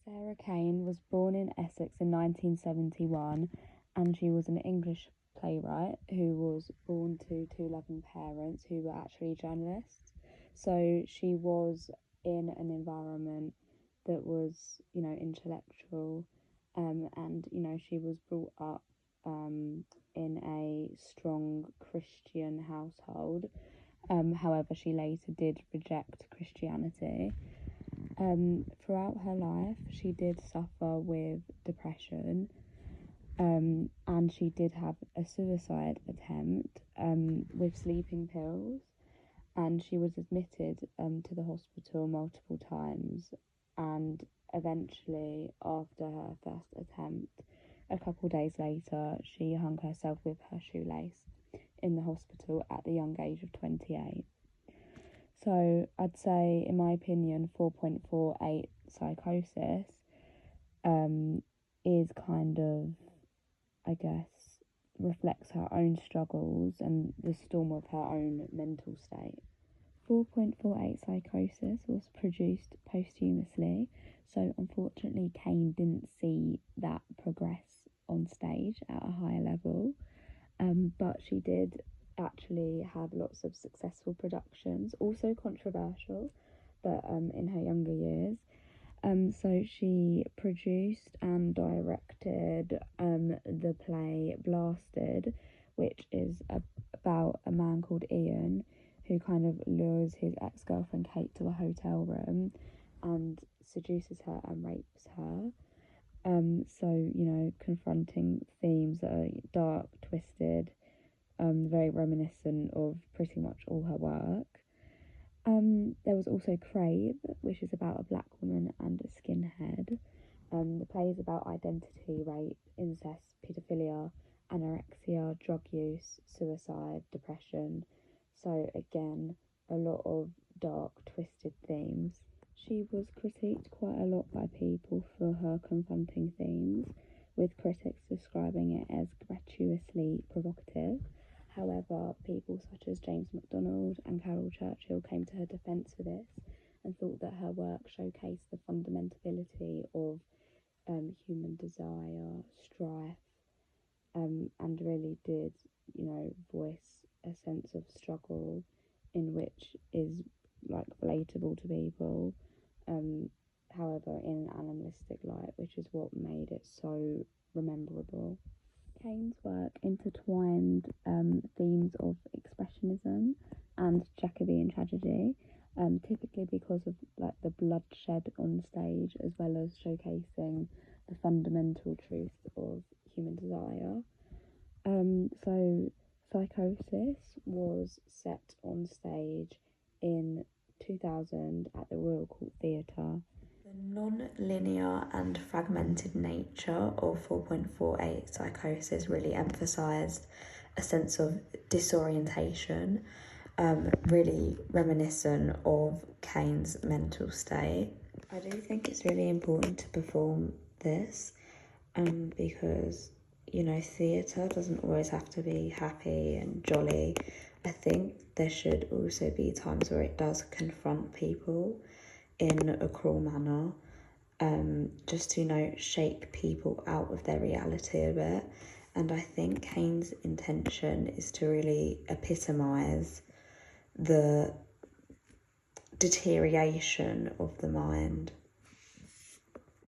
Sarah Kane was born in Essex in 1971, and she was an English playwright who was born to two loving parents who were actually journalists. So she was in an environment that was, intellectual, and, she was brought up in a strong Christian household. However, she later did reject Christianity. Throughout her life, she did suffer with depression, and she did have a suicide attempt with sleeping pills, and she was admitted to the hospital multiple times, and eventually, after her first attempt, a couple days later, she hung herself with her shoelace in the hospital at the young age of 28. So I'd say, in my opinion, 4.48 psychosis is kind of, I guess, reflects her own struggles and the storm of her own mental state. 4.48 psychosis was produced posthumously, so unfortunately Kane didn't see that progress on stage at a higher level, but she did actually have lots of successful productions, also controversial, but in her younger years. So she produced and directed the play Blasted, which is about a man called Ian who kind of lures his ex-girlfriend Kate to a hotel room and seduces her and rapes her. So, confronting themes that are dark, twisted, very reminiscent of pretty much all her work. There was also Crave, which is about a black woman and a skinhead. The play is about identity, rape, incest, paedophilia, anorexia, drug use, suicide, depression. So again, a lot of dark, twisted themes. She was critiqued quite a lot by people for her confronting themes, with critics describing it as gratuitously provocative. However, people such as James MacDonald and Carol Churchill came to her defence for this and thought that her work showcased the fundamentability of human desire, strife, and really did, voice a sense of struggle in which is relatable to people, however in an animalistic light, which is what made it so rememberable. Kane's work intertwined themes of expressionism and Jacobean tragedy, typically because of the bloodshed on stage, as well as showcasing the fundamental truths of human desire. So Psychosis was set on stage in 2000 at the Royal Court Theatre. The non-linear and fragmented nature of 4.48 psychosis really emphasised a sense of disorientation, really reminiscent of Kane's mental state. I do think it's really important to perform this because, theatre doesn't always have to be happy and jolly. I think there should also be times where it does confront people in a cruel manner, just to, shake people out of their reality a bit. And I think Kane's intention is to really epitomise the deterioration of the mind